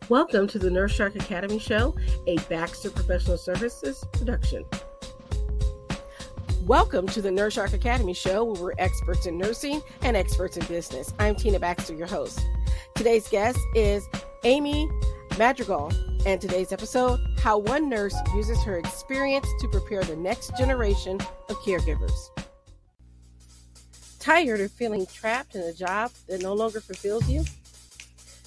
Welcome to the Nurse Shark Academy Show, a Baxter Professional Services production. Welcome to the Nurse Shark Academy Show, where we're experts in nursing and experts in business. I'm Tina Baxter, your host. Today's guest is Amy Madrigal, and today's episode, how one nurse uses her experience to prepare the next generation of caregivers. Tired of feeling trapped in a job that no longer fulfills you?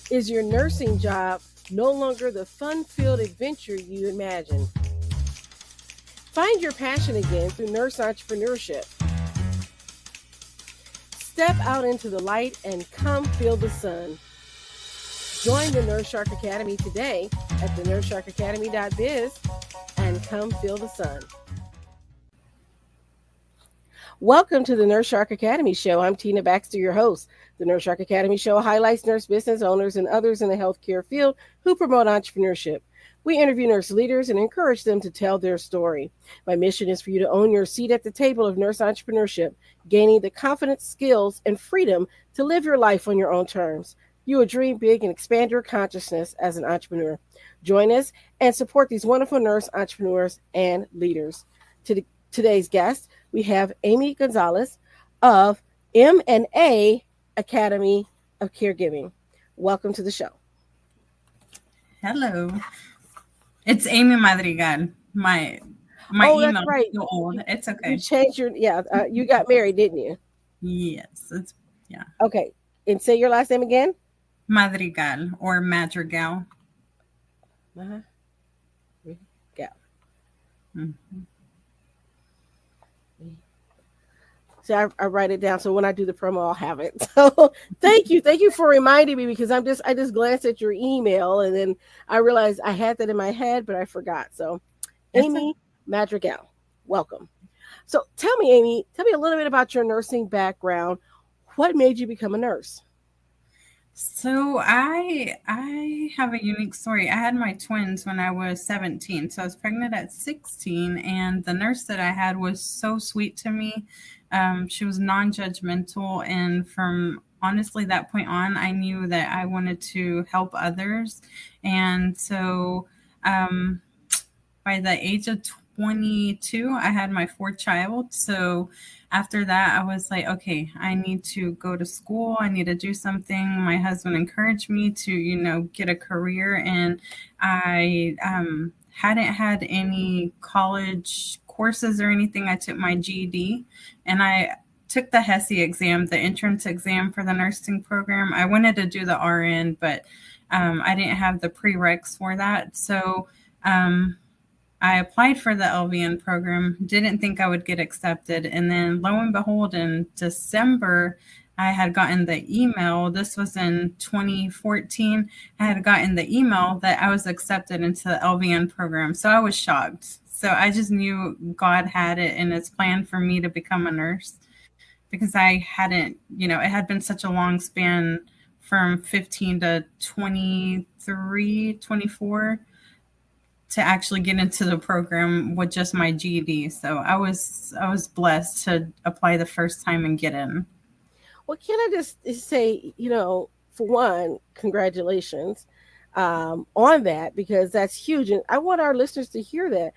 Is your nursing job no longer the fun-filled adventure you imagined? Find your passion again through nurse entrepreneurship. Step out into the light and come feel the sun. Join the Nurse Shark Academy today at thenurseSharkAcademy.biz and come feel the sun. Welcome to the Nurse Shark Academy Show. I'm Tina Baxter, your host. The Nurse Shark Academy Show highlights nurse business owners and others in the healthcare field who promote entrepreneurship. We interview nurse leaders and encourage them to tell their story. My mission is for you to own your seat at the table of nurse entrepreneurship, gaining the confidence, skills, and freedom to live your life on your own terms. You will dream big and expand your consciousness as an entrepreneur. Join us and support these wonderful nurse entrepreneurs and leaders. Today's guest, we have Amy Gonzalez of M&A Academy of Caregiving. Welcome to the show. Hello. It's Amy Madrigal. My email that's right. is so old. It's okay. You changed your, you got married, didn't you? Yes. Okay. And say your last name again? Madrigal or Madrigal. Madrigal. Mm-hmm. So I write it down, so when I do the promo, I'll have it. So thank you for reminding me, because I just glanced at your email and then I realized I had that in my head, but I forgot. So Amy Madrigal, welcome. So tell me, Amy, a little bit about your nursing background. What made you become a nurse? So I have a unique story. I had my twins when I was 17. So I was pregnant at 16, and the nurse that I had was so sweet to me. She was non-judgmental, and from honestly that point on, I knew that I wanted to help others. And so by the age of 22, I had my fourth child. So after that, I was like, okay, I need to go to school. I need to do something. My husband encouraged me to, get a career. And I hadn't had any college courses or anything. I took my GED and I took the HESI exam, the entrance exam for the nursing program. I wanted to do the RN, but I didn't have the prereqs for that. So I applied for the LVN program, didn't think I would get accepted. And then lo and behold, in December, I had gotten the email. This was in 2014. I had gotten the email that I was accepted into the LVN program. So I was shocked. So I just knew God had it in his plan for me to become a nurse, because I hadn't, it had been such a long span from 15 to 23, 24. To actually get into the program with just my GED. So I was blessed to apply the first time and get in. Well, can I just say, for one, congratulations on that, because that's huge. And I want our listeners to hear that.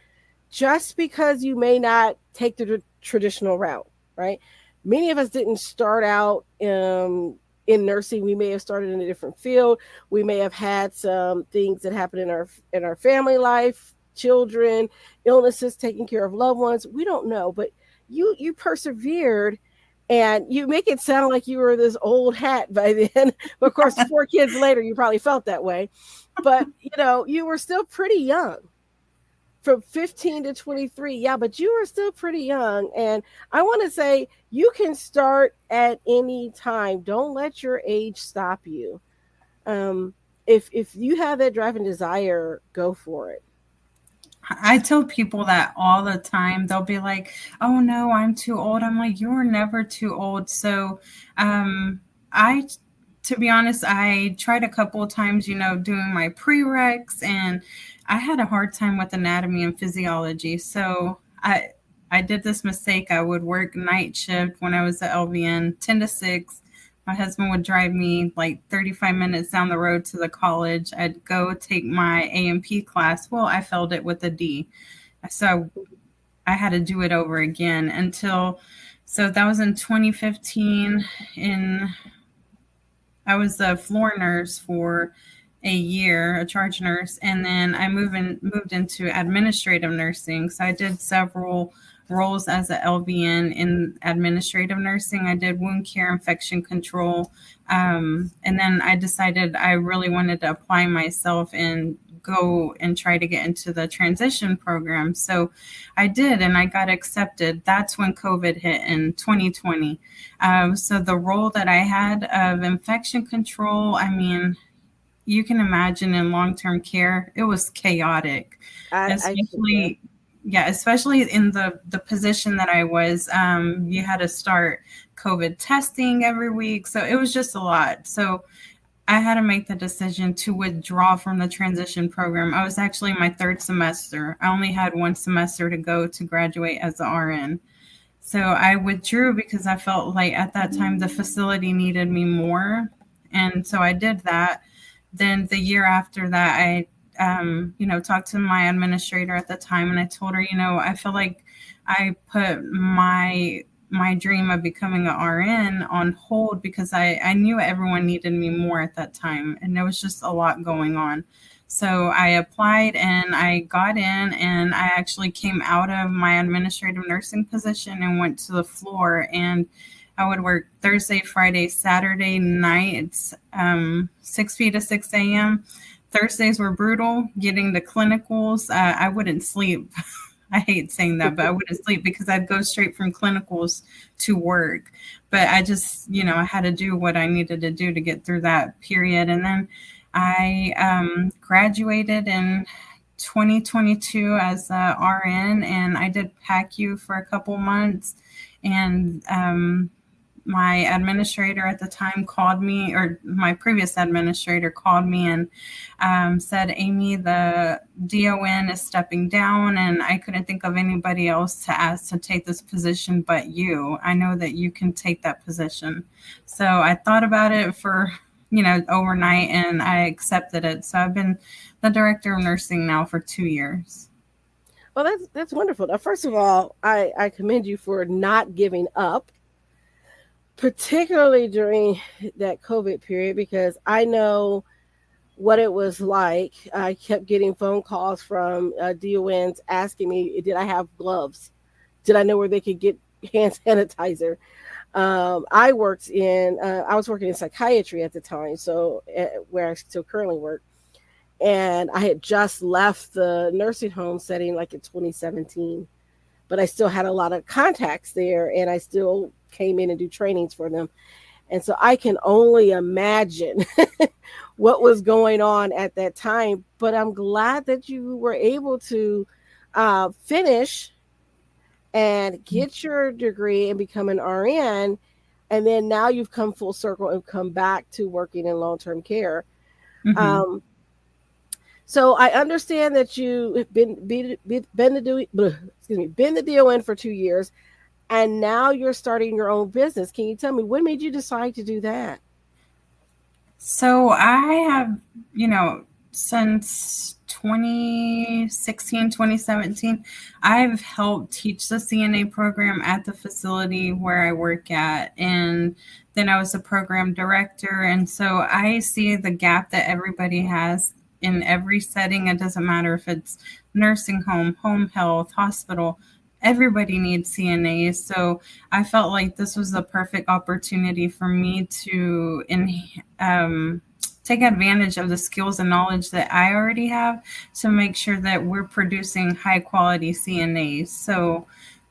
Just because you may not take the traditional route, right? Many of us didn't start out in nursing. We may have started in a different field. We may have had some things that happened in our family life, children, illnesses, taking care of loved ones. We don't know, but you persevered, and you make it sound like you were this old hat by then. But of course, 4 kids later, you probably felt that way. But you were still pretty young. From 15 to 23. Yeah, but you were still pretty young. And I want to say, you can start at any time. Don't let your age stop you. If you have that drive and desire, go for it. I tell people that all the time. They'll be like, oh no, I'm too old. I'm like, you're never too old. So to be honest, I tried a couple of times, doing my prereqs, and I had a hard time with anatomy and physiology. So I did this mistake. I would work night shift when I was at LVN, 10 to 6, My husband would drive me like 35 minutes down the road to the college. I'd go take my A&P class. Well, I failed it with a D. So I had to do it over again until, so that was in 2015. In I was a floor nurse for a year, a charge nurse, and then I moved into administrative nursing. So I did several roles as a LVN in administrative nursing. I did wound care, infection control, and then I decided I really wanted to apply myself and go and try to get into the transition program. So I did, and I got accepted. That's when COVID hit in 2020. So the role that I had of infection control, I mean, you can imagine in long-term care, it was chaotic, I can. especially yeah, especially in the position that I was. You had to start COVID testing every week, so it was just a lot. So I had to make the decision to withdraw from the transition program. I was actually in my third semester. I only had one semester to go to graduate as an RN. So I withdrew because I felt like at that time the facility needed me more. And so I did that. Then the year after that, I, talked to my administrator at the time and I told her, I feel like I put my dream of becoming an RN on hold because I knew everyone needed me more at that time. And there was just a lot going on. So I applied and I got in, and I actually came out of my administrative nursing position and went to the floor. And I would work Thursday, Friday, Saturday nights, 6 p to 6 a.m. Thursdays were brutal. Getting the clinicals, I wouldn't sleep. I hate saying that, but I wouldn't sleep because I'd go straight from clinicals to work. But I just, I had to do what I needed to do to get through that period. And then I graduated in 2022 as a RN, and I did PACU for a couple months. And my administrator at the time called me, or my previous administrator called me and said, Amy, the DON is stepping down, and I couldn't think of anybody else to ask to take this position but you. I know that you can take that position. So I thought about it for, overnight, and I accepted it. So I've been the director of nursing now for 2 years. Well, that's wonderful. Now, first of all, I commend you for not giving up, particularly during that COVID period, because I know what it was like. I kept getting phone calls from DONs asking me, did I have gloves? Did I know where they could get hand sanitizer? I was working in psychiatry at the time, so where I still currently work. And I had just left the nursing home setting like in 2017, but I still had a lot of contacts there, and I still came in and do trainings for them. And so I can only imagine what was going on at that time. But I'm glad that you were able to finish and get your degree and become an RN. And then now you've come full circle and come back to working in long term care. Mm-hmm. Um, so I understand that you've been the DON for 2 years, and now you're starting your own business. Can you tell me what made you decide to do that? So I have, since 2016, 2017, I've helped teach the CNA program at the facility where I work at. And then I was a program director. And so I see the gap that everybody has in every setting. It doesn't matter if it's nursing home, home health, hospital. Everybody needs CNAs. So I felt like this was the perfect opportunity for me to take advantage of the skills and knowledge that I already have to make sure that we're producing high quality CNAs. So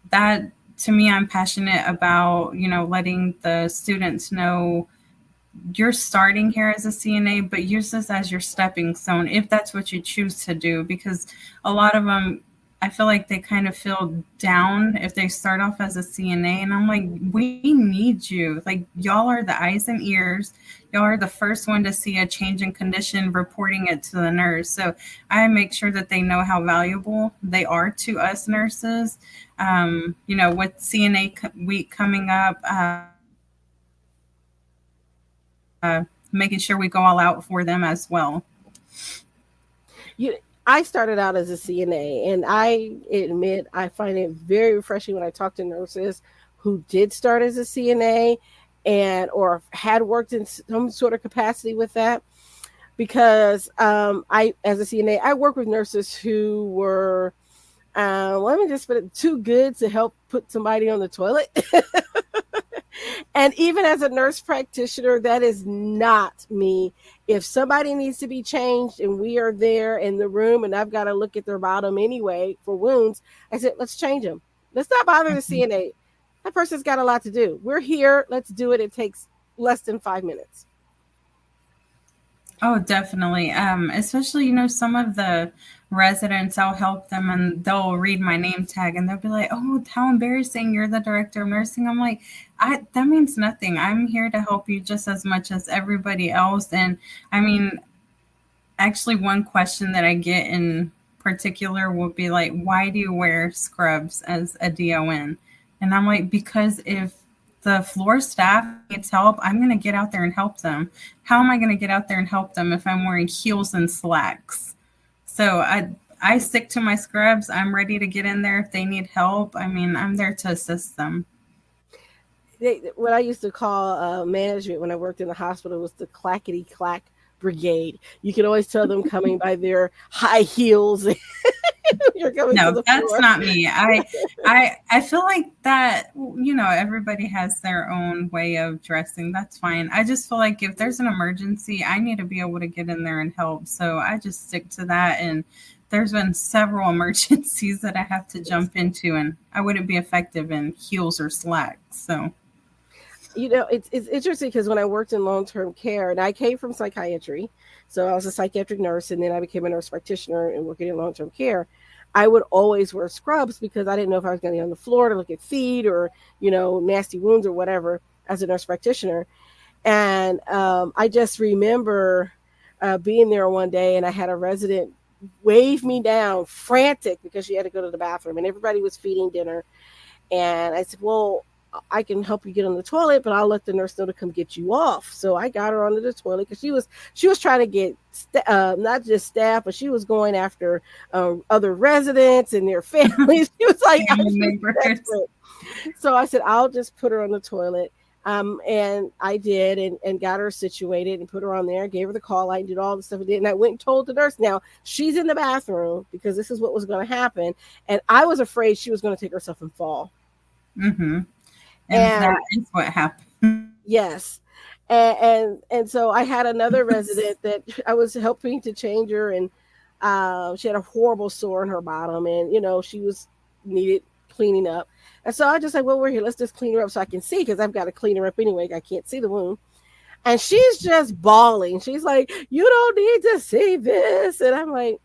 that, to me, I'm passionate about, letting the students know you're starting here as a CNA, but use this as your stepping stone if that's what you choose to do. Because a lot of them, I feel like they kind of feel down if they start off as a CNA. And I'm like, we need you. Like, y'all are the eyes and ears. Y'all are the first one to see a change in condition, reporting it to the nurse. So I make sure that they know how valuable they are to us nurses. With CNA week coming up, making sure we go all out for them as well. You, I started out as a CNA, and I admit I find it very refreshing when I talk to nurses who did start as a CNA and or had worked in some sort of capacity with that. Because I, as a CNA, I work with nurses who were, let me just put it, too good to help put somebody on the toilet. And even as a nurse practitioner, that is not me. If somebody needs to be changed and we are there in the room and I've got to look at their bottom anyway for wounds, I said, let's change them. Let's not bother the Mhm. CNA. That person's got a lot to do. We're here. Let's do it. It takes less than 5 minutes. Oh, definitely. Especially, you know, some of the residents, I'll help them and they'll read my name tag and they'll be like, "Oh, how embarrassing. You're the director of nursing." I'm like, that means nothing. I'm here to help you just as much as everybody else. And I mean, actually, one question that I get in particular will be like, "Why do you wear scrubs as a DON?" And I'm like, "Because if the floor staff needs help, I'm going to get out there and help them. How am I going to get out there and help them if I'm wearing heels and slacks?" So I stick to my scrubs. I'm ready to get in there if they need help. I mean, I'm there to assist them. What I used to call management when I worked in the hospital was the clackety clack brigade. You could always tell them coming by their high heels. You're coming to No, the that's floor. not me. I feel like that, you know, everybody has their own way of dressing. That's fine. I just feel like if there's an emergency, I need to be able to get in there and help. So I just stick to that, and there's been several emergencies that I have to jump into, and I wouldn't be effective in heels or slacks. So, It's interesting because when I worked in long term care, and I came from psychiatry, so I was a psychiatric nurse, and then I became a nurse practitioner and working in long term care. I would always wear scrubs because I didn't know if I was going to be on the floor to look at feet or nasty wounds or whatever as a nurse practitioner. And I just remember being there one day, and I had a resident wave me down, frantic because she had to go to the bathroom, and everybody was feeding dinner. And I said, well, I can help you get on the toilet, but I'll let the nurse know to come get you off. So I got her onto the toilet because she was trying to get not just staff, but she was going after other residents and their families. She was like, I family was just members. desperate. So I said, I'll just put her on the toilet. And I did, and got her situated and put her on there, gave her the call light, and did all the stuff I did. And I went and told the nurse, now she's in the bathroom because this is what was going to happen. And I was afraid she was going to take herself and fall. Mm-hmm. And that And is what happened. yes. And so I had another resident that I was helping to change her, and she had a horrible sore in her bottom, and she was needed cleaning up. And so I just like, well, we're here, let's just clean her up so I can see, because I've got to clean her up anyway. I can't see the wound. And she's just bawling. She's like, you don't need to see this. And I'm like,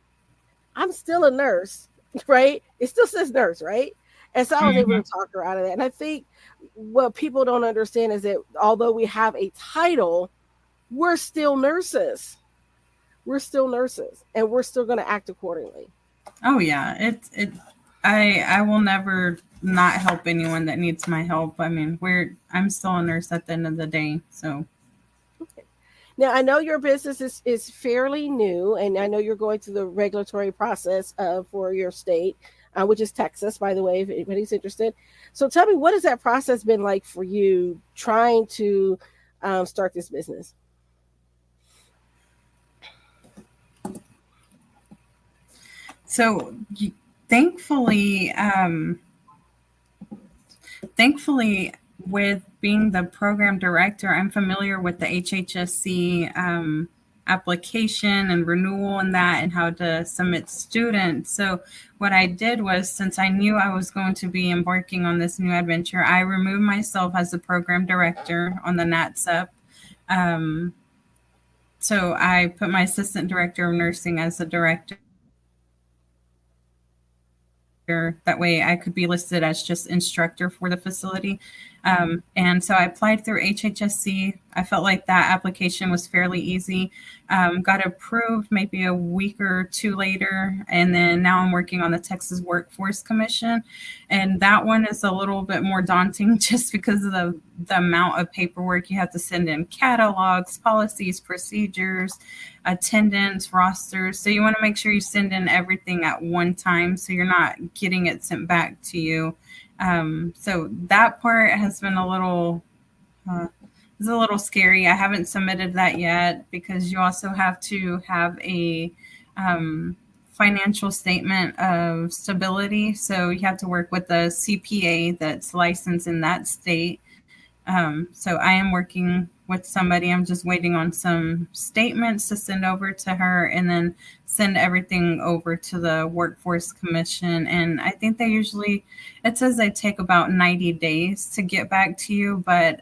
I'm still a nurse, right? It still says nurse, right? And so I was able Hmm. to talk her out of that. And I think what people don't understand is that although we have a title, we're still nurses. We're still nurses, and we're still going to act accordingly. Oh yeah, I will never not help anyone that needs my help. I mean, I'm still a nurse at the end of the day, so. Okay. Now, I know your business is fairly new, and I know you're going through the regulatory process for your state, which is Texas, by the way, if anybody's interested. So tell me, what has that process been like for you trying to start this business? So thankfully, thankfully, with being the program director, I'm familiar with the HHSC application and renewal and that, and how to submit students. So what I did was, since I knew I was going to be embarking on this new adventure, I removed myself as the program director on the NATSUP. Um, so I put my assistant director of nursing as the director. That way I could be listed as just instructor for the facility. And so I applied through HHSC. I felt like that application was fairly easy. Got approved maybe a week or two later. And then now I'm working on the Texas Workforce Commission. And that one is a little bit more daunting just because of the amount of paperwork you have to send in: catalogs, policies, procedures, attendance, rosters. So you want to make sure you send in everything at one time so you're not getting it sent back to you. So that part has been uh, is a little scary. I haven't submitted that yet because you also have to have a um, financial statement of stability. So you have to work with a CPA that's licensed in that state. So I am working with somebody. I'm just waiting on some statements to send over to her and then send everything over to the Workforce Commission. And I think they usually, it says they take about 90 days to get back to you. But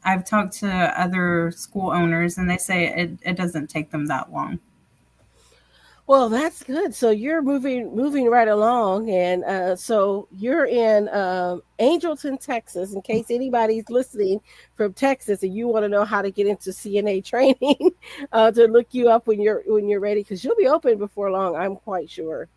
I've talked to other school owners and they say it doesn't take them that long. Well, that's good. So you're moving right along, and so you're in Angleton, Texas. In case anybody's listening from Texas and you want to know how to get into CNA training, to look you up when you're ready, because you'll be open before long. I'm quite sure.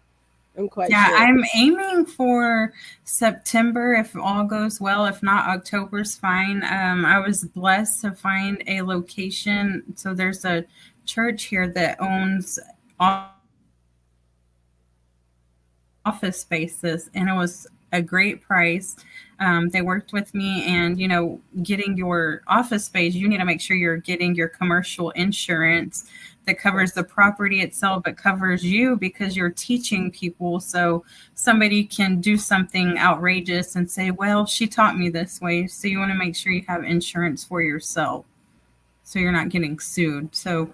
I'm quite Yeah, sure. I'm aiming for September if all goes well. If not, October's fine. I was blessed to find a location. So there's a church here that owns office spaces, and it was a great price. They worked with me, and getting your office space, you need to make sure you're getting your commercial insurance that covers the property itself. It covers you because you're teaching people. So somebody can do something outrageous and say, well, she taught me this way. So you want to make sure you have insurance for yourself so you're not getting sued. So,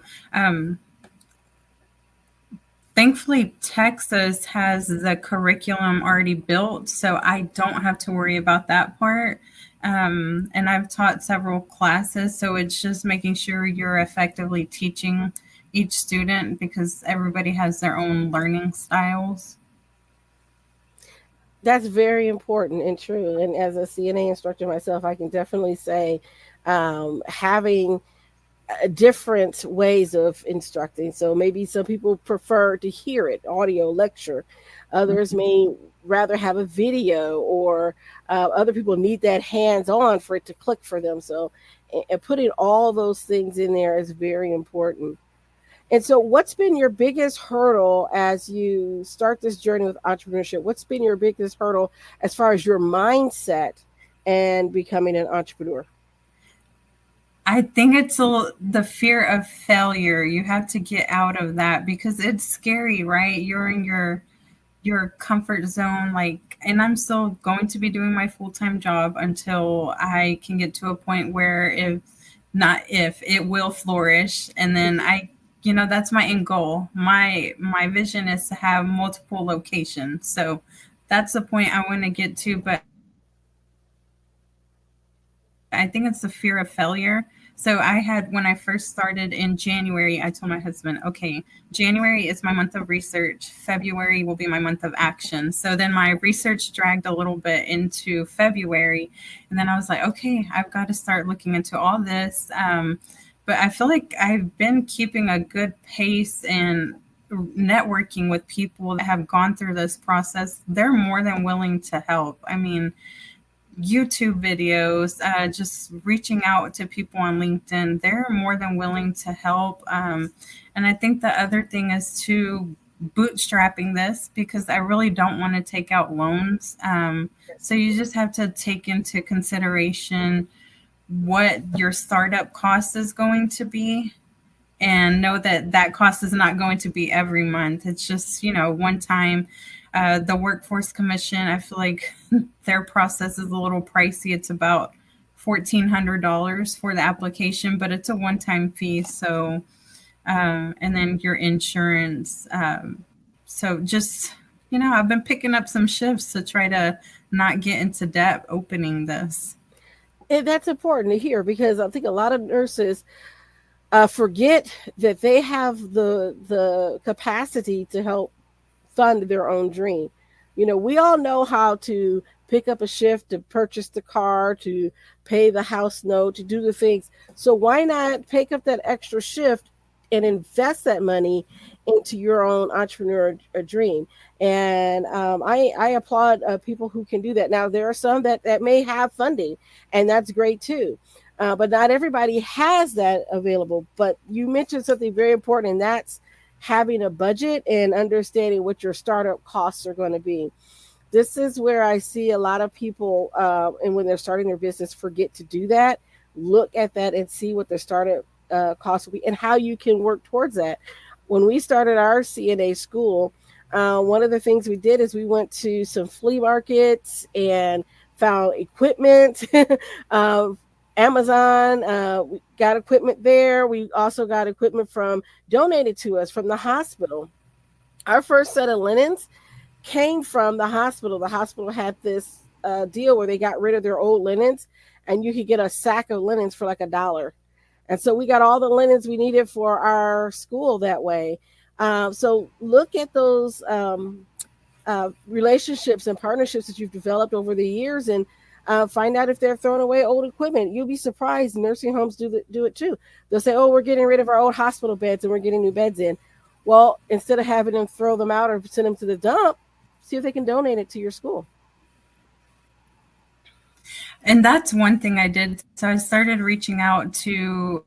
thankfully, Texas has the curriculum already built, so I don't have to worry about that part. And I've taught several classes, so it's just making sure you're effectively teaching each student because everybody has their own learning styles. That's very important and true. And as a CNA instructor myself, I can definitely say having different ways of instructing. So maybe some people prefer to hear it, audio lecture. Others Mhm. may rather have a video, or other people need that hands on for it to click for them. So, and putting all those things in there is very important. And so, what's been your biggest hurdle as you start this journey with entrepreneurship? What's been your biggest hurdle as far as your mindset and becoming an entrepreneur? I think it's the fear of failure. You have to get out of that because it's scary, right? You're in your comfort zone, like, and I'm still going to be doing my full-time job until I can get to a point where, if not if, it will flourish. And then that's my end goal. My vision is to have multiple locations. So that's the point I want to get to, but I think it's the fear of failure. So I had, when I first started in January, I told my husband, okay, January is my month of research. February will be my month of action. So then my research dragged a little bit into February. And then I was like, okay, I've got to start looking into all this. But I feel like I've been keeping a good pace and networking with people that have gone through this process. They're more than willing to help. I mean, YouTube videos, just reaching out to people on LinkedIn, they're more than willing to help. And I think the other thing is to bootstrapping this because I really don't want to take out loans. So you just have to take into consideration what your startup cost is going to be and know that that cost is not going to be every month. It's just, one time. The Workforce Commission, I feel like their process is a little pricey. It's about $1,400 for the application, but it's a one-time fee. So, and then your insurance. So just, I've been picking up some shifts to try to not get into debt opening this. And that's important to hear, because I think a lot of nurses forget that they have the capacity to help fund their own dream. We all know how to pick up a shift, to purchase the car, to pay the house note, to do the things. So why not pick up that extra shift and invest that money into your own entrepreneur dream? And I applaud people who can do that. Now there are some that may have funding, and that's great too. But not everybody has that available. But you mentioned something very important, and that's having a budget and understanding what your startup costs are going to be. This is where I see a lot of people, and when they're starting their business, forget to do that. Look at that and see what their startup costs will be and how you can work towards that. When we started our CNA school, one of the things we did is we went to some flea markets and found equipment. uh, Amazon, we got equipment there. We also got equipment from donated to us from the hospital. Our first set of linens came from the hospital. The hospital had this deal where they got rid of their old linens, and you could get a sack of linens for like $1. And so we got all the linens we needed for our school that way. So look at those relationships and partnerships that you've developed over the years, and find out if they're throwing away old equipment. You'll be surprised. Nursing homes do it too. They'll say, "Oh, we're getting rid of our old hospital beds and we're getting new beds in." Well, instead of having them throw them out or send them to the dump, see if they can donate it to your school. And that's one thing I did. So I started reaching out to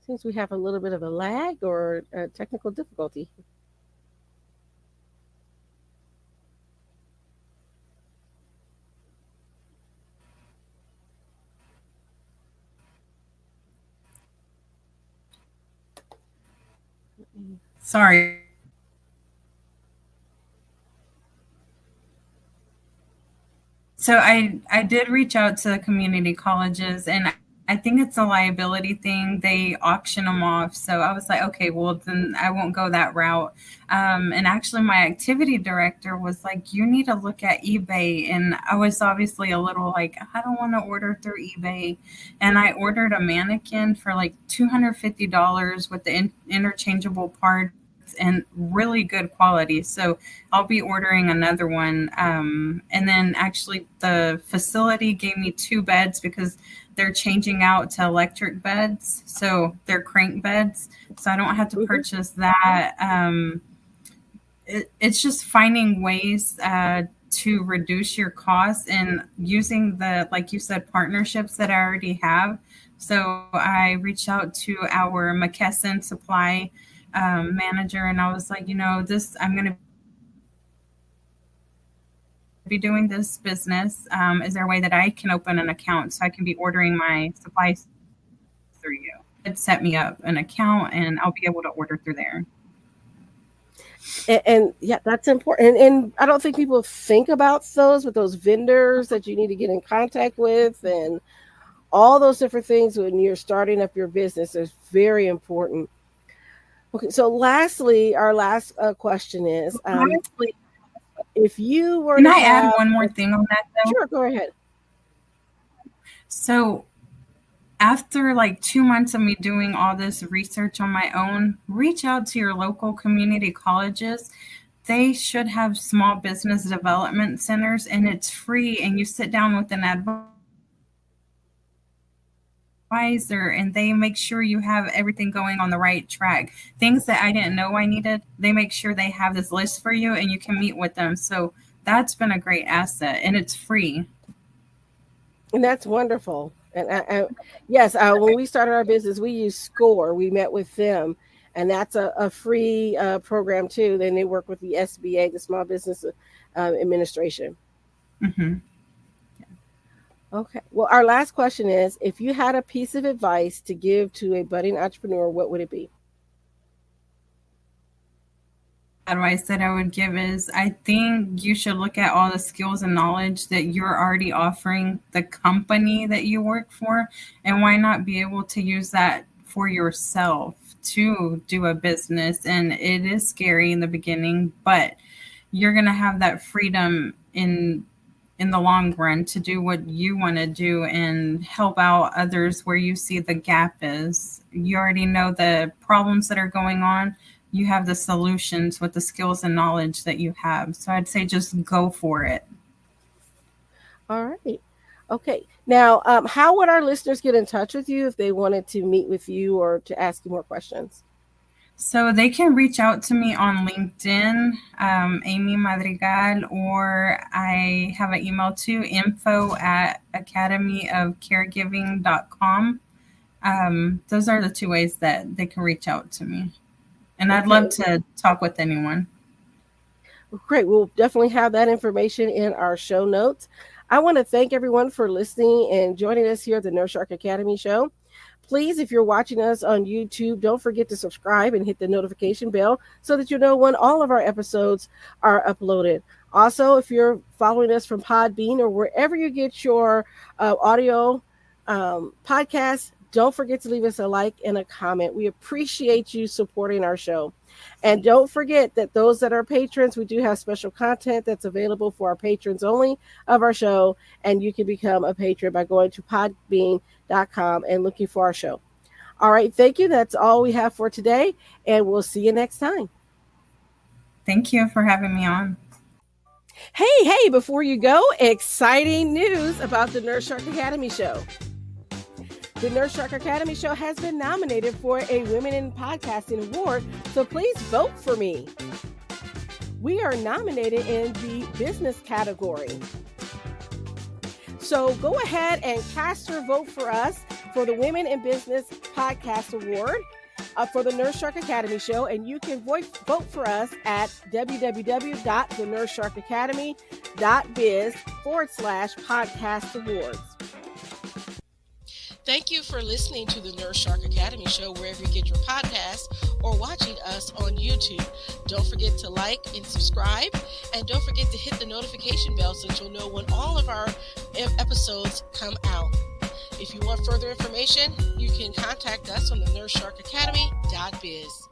Seems we have a little bit of a lag or a technical difficulty. sorry. So I did reach out to the community colleges, and I think it's a liability thing. They auction them off. So I was like, okay, well then I won't go that route. And actually, my activity director was like, you need to look at eBay. And I was obviously a little like, I don't want to order through eBay. And I ordered a mannequin for like $250 with the interchangeable parts and really good quality. So I'll be ordering another one. And then actually, the facility gave me two beds because they're changing out to electric beds. So they're crank beds. So I don't have to Mm-hmm. purchase that. It's just finding ways to reduce your costs and using the, like you said, partnerships that I already have. So I reached out to our McKesson supply manager, and I was like, this, I'm going to be doing this business. Is there a way that I can open an account so I can be ordering my supplies through you? It set me up an account, and I'll be able to order through there. And yeah, that's important. And I don't think people think about those with those vendors that you need to get in contact with, and all those different things when you're starting up your business is very important. Okay, so lastly, our last question is, if you were Can to I add have, one more thing on that though? sure, go ahead. So after like 2 months of me doing all this research on my own, reach out to your local community colleges. They should have small business development centers, and it's free. And you sit down with an advisor, and they make sure you have everything going on the right track. Things that I didn't know I needed, they make sure they have this list for you, and you can meet with them. So that's been a great asset, and it's free. And that's wonderful. And yes, when we started our business, we used SCORE. We met with them, and that's a free program too. Then they work with the SBA, the Small Business Administration. Hmm. Okay. Well, our last question is, if you had a piece of advice to give to a budding entrepreneur, what would it be? Advice that I would give is I think you should look at all the skills and knowledge that you're already offering the company that you work for, and why not be able to use that for yourself to do a business. And it is scary in the beginning, but you're going to have that freedom in the long run to do what you want to do and help out others where you see the gap is. You already know the problems that are going on. You have the solutions with the skills and knowledge that you have. So I'd say just go for it. All right. Okay. Now, how would our listeners get in touch with you if they wanted to meet with you or to ask you more questions? So they can reach out to me on LinkedIn, Amy Madrigal, or I have an email too, info@academyofcaregiving.com. Those are the two ways that they can reach out to me. And I'd love Okay. to talk with anyone. Great. We'll definitely have that information in our show notes. I want to thank everyone for listening and joining us here at the Nurse Shark Academy show. Please, if you're watching us on YouTube, don't forget to subscribe and hit the notification bell so that you know when all of our episodes are uploaded. Also, if you're following us from Podbean or wherever you get your audio podcasts, don't forget to leave us a like and a comment. We appreciate you supporting our show. And don't forget that those that are patrons, we do have special content that's available for our patrons only of our show. And you can become a patron by going to podbean.com and looking for our show. All right. Thank you. That's all we have for today. And we'll see you next time. Thank you for having me on. Hey, before you go, exciting news about the Nurse Shark Academy show. The Nurse Shark Academy show has been nominated for a Women in Podcasting Award, so please vote for me. We are nominated in the business category. So go ahead and cast your vote for us for the Women in Business Podcast Award for the Nurse Shark Academy show, and you can vote for us at www.thenurssharkacademy.biz/podcast awards. Thank you for listening to the Nurse Shark Academy show wherever you get your podcasts or watching us on YouTube. Don't forget to like and subscribe, and don't forget to hit the notification bell so that you'll know when all of our episodes come out. If you want further information, you can contact us on the nurssharkacademy.biz.